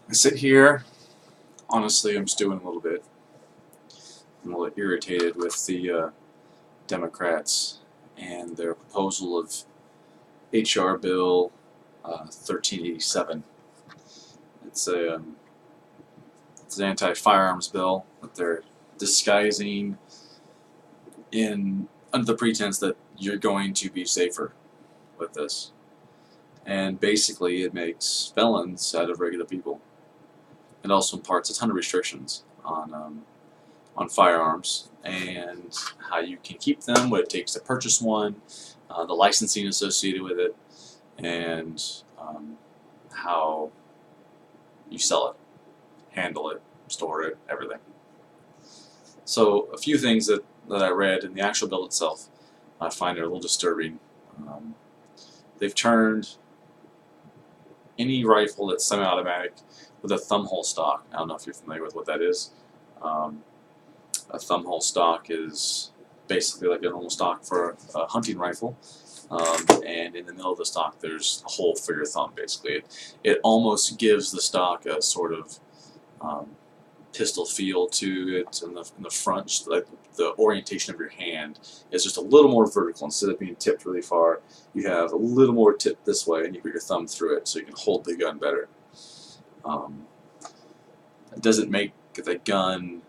I sit here, honestly, I'm stewing a little bit. I'm a little irritated with the Democrats and their proposal of HR Bill 1387. It's it's an anti-firearms bill that they're disguising under the pretense that you're going to be safer with this. And basically, it makes felons out of regular people. It also imparts a ton of restrictions on firearms and how you can keep them, what it takes to purchase one, the licensing associated with it, and how you sell it, handle it, store it, everything. So a few things that I read in the actual bill itself I find are a little disturbing. They've turned any rifle that's semi-automatic with a thumbhole stock. I don't know if you're familiar with what that is. A thumbhole stock is basically like a normal stock for a hunting rifle, and in the middle of the stock there's a hole for your thumb. Basically, it almost gives the stock a sort of pistol feel to it in the front. Like the orientation of your hand is just a little more vertical. Instead of being tipped really far, you have a little more tipped this way, and you put your thumb through it so you can hold the gun better. It doesn't make the gun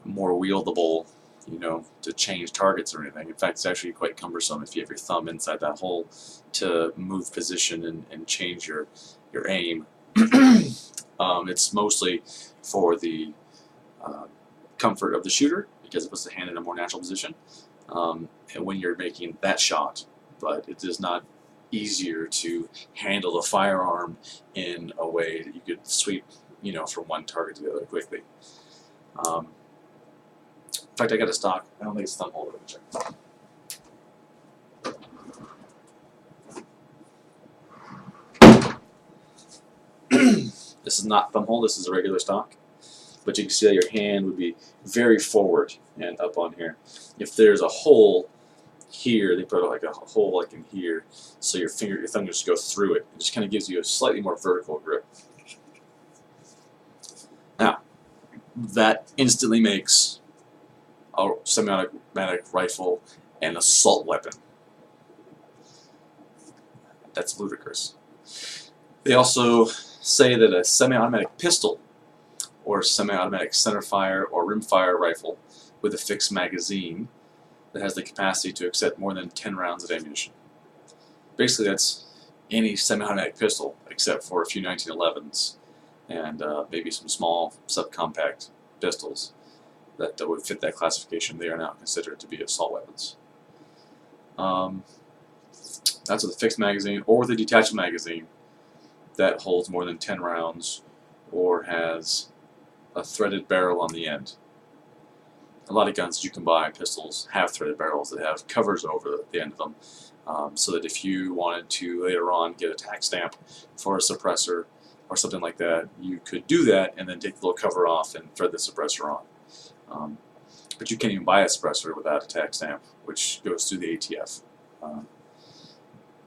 more wieldable, to change targets or anything. In fact, it's actually quite cumbersome if you have your thumb inside that hole to move position and change your aim. It's mostly for the comfort of the shooter, because it puts the hand in a more natural position and when you're making that shot, but it is not easier to handle the firearm in a way that you could sweep, from one target to the other quickly. In fact, I got a stock. I don't think it's thumb holder. Let me check. This is not thumb hole. This is a regular stock. But you can see that your hand would be very forward and up on here. If there's a hole here, they put like a hole like in here, so your thumb just goes through it. It just kind of gives you a slightly more vertical grip. Now, that instantly makes a semi-automatic rifle an assault weapon. That's ludicrous. They also say that a semi-automatic pistol or semi-automatic centerfire or rimfire rifle with a fixed magazine that has the capacity to accept more than 10 rounds of ammunition. Basically, that's any semi-automatic pistol except for a few 1911s and maybe some small subcompact pistols that would fit that classification. They are now considered to be assault weapons. That's with a fixed magazine or with a detachable magazine that holds more than 10 rounds or has a threaded barrel on the end. A lot of guns you can buy, pistols, have threaded barrels that have covers over the end of them, so that if you wanted to later on get a tax stamp for a suppressor or something like that, you could do that and then take the little cover off and thread the suppressor on. But you can't even buy a suppressor without a tax stamp, which goes through the ATF.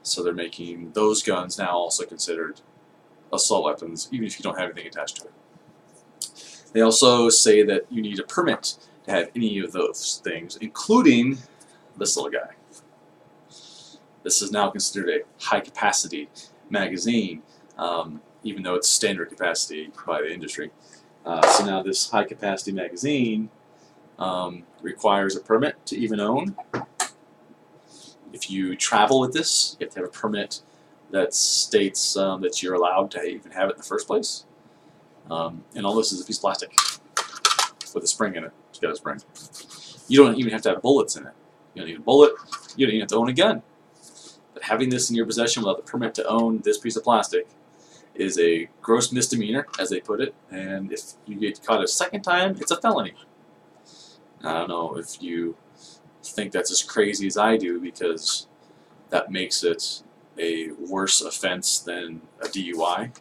So they're making those guns now also considered assault weapons, even if you don't have anything attached to it. They also say that you need a permit to have any of those things, including this little guy. This is now considered a high-capacity magazine, even though it's standard capacity by the industry. So now this high-capacity magazine requires a permit to even own. If you travel with this, you have to have a permit that states that you're allowed to even have it in the first place. And all this is a piece of plastic with a spring in it. It's got a spring. You don't even have to have bullets in it. You don't need a bullet. You don't even have to own a gun. But having this in your possession without the permit to own this piece of plastic is a gross misdemeanor, as they put it. And if you get caught a second time, it's a felony. I don't know if you think that's as crazy as I do, because that makes it a worse offense than a DUI.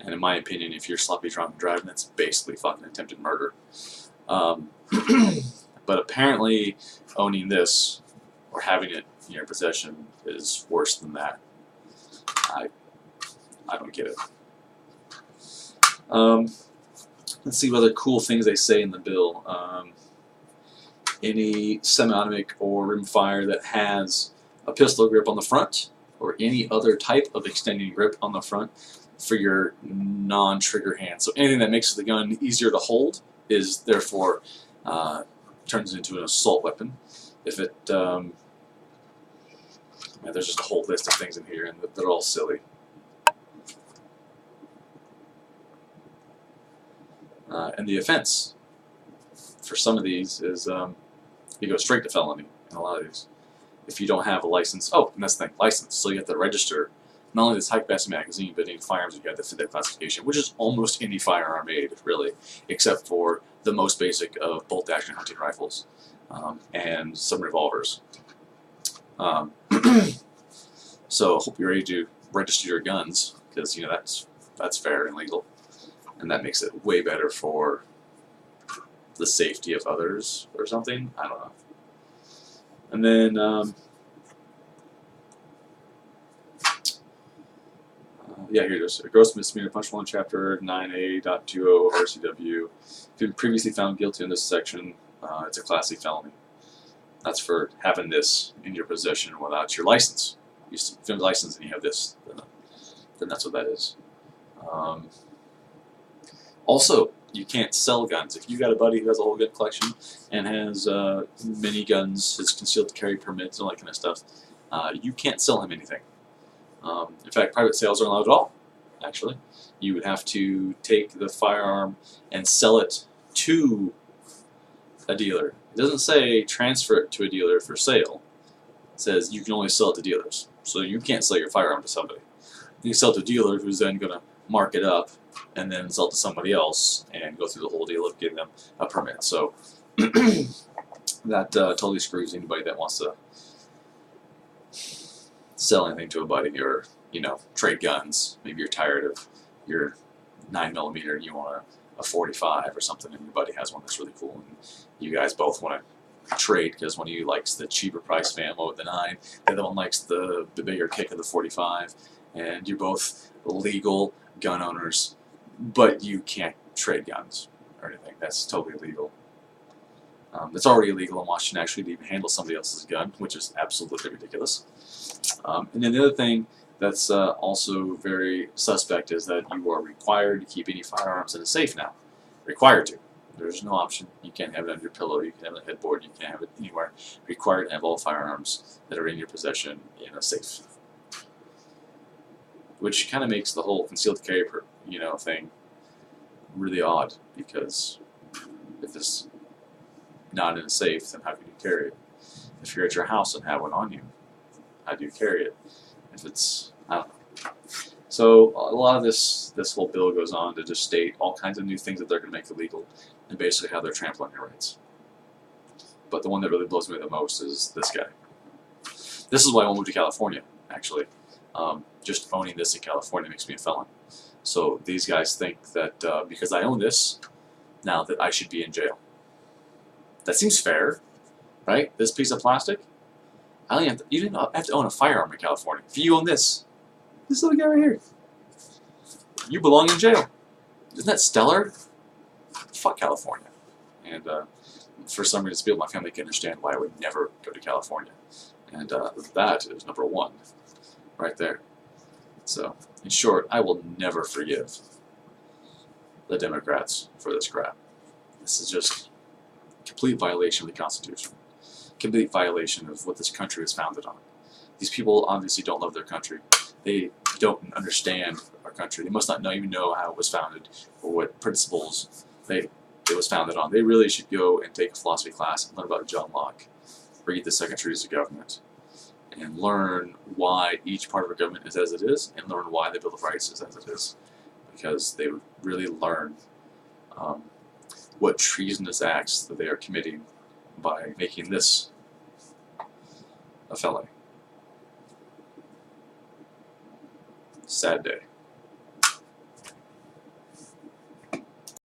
And in my opinion, if you're sloppy drunk driving, that's basically fucking attempted murder. But apparently, owning this or having it in your possession is worse than that. I don't get it. Let's see what other cool things they say in the bill. Any semi-automatic or rimfire that has a pistol grip on the front, or any other type of extending grip on the front for your non-trigger hand. So anything that makes the gun easier to hold is therefore turns into an assault weapon. If it, man, there's just a whole list of things in here, and they're all silly. And the offense for some of these is you go straight to felony in a lot of these. If you don't have a license, oh, and that's the thing, license. So you have to register not only this high-capacity magazine, but any firearms you got that fit that classification, which is almost any firearm made, really, except for the most basic of bolt-action hunting rifles and some revolvers. So I hope you're ready to register your guns, because you know that's fair and legal, and that makes it way better for the safety of others or something. I don't know. And then yeah, here it is. A gross misdemeanor punishable in Chapter 9A.20 RCW. If you've been previously found guilty in this section, it's a Class C felony. That's for having this in your possession without your license. If you have a license and you have this, then that's what that is. Also, you can't sell guns. If you got a buddy who has a whole gun collection and has many guns, his concealed carry permits, and all that kind of stuff, you can't sell him anything. In fact, private sales aren't allowed at all, actually. You would have to take the firearm and sell it to a dealer. It doesn't say transfer it to a dealer for sale. It says you can only sell it to dealers. So you can't sell your firearm to somebody. You sell it to a dealer who's then going to mark it up and then sell it to somebody else and go through the whole deal of getting them a permit. So that totally screws anybody that wants to sell anything to a buddy, or trade guns. Maybe you're tired of your 9mm and you want a 45 or something, and your buddy has one that's really cool, and you guys both want to trade because one of you likes the cheaper price ammo with the 9, the other one likes the bigger kick of the 45, and you're both legal gun owners, but you can't trade guns or anything. That's totally illegal. It's already illegal in Washington actually to even handle somebody else's gun, which is absolutely ridiculous. And then the other thing that's also very suspect is that you are required to keep any firearms in a safe now. Required to. There's no option. You can't have it on your pillow, you can't have it on a headboard, you can't have it anywhere. Required to have all firearms that are in your possession in a safe. Which kind of makes the whole concealed carry thing really odd, because if it's not in a safe, then how can you carry it? If you're at your house and have one on you, how do you carry it? If it's, I don't know. So a lot of this whole bill goes on to just state all kinds of new things that they're going to make illegal, and basically how they're trampling your rights. But the one that really blows me the most is this guy. This is why I won't move to California, actually. Just owning this in California makes me a felon. So these guys think that because I own this, now that I should be in jail. That seems fair, right? This piece of plastic? You didn't have to own a firearm in California. If you own this little guy right here, you belong in jail. Isn't that stellar? Fuck California. And for some reason, people in my family can understand why I would never go to California. And that is number one, right there. So, in short, I will never forgive the Democrats for this crap. This is just a complete violation of the Constitution. Complete violation of what this country is founded on. These people obviously don't love their country. They don't understand our country. They must not even know how it was founded or what principles it was founded on. They really should go and take a philosophy class and learn about John Locke, read the Second Treatise of Government, and learn why each part of our government is as it is, and learn why the Bill of Rights is as it is. Because they would really learn what treasonous acts that they are committing by making this a felony. Sad day.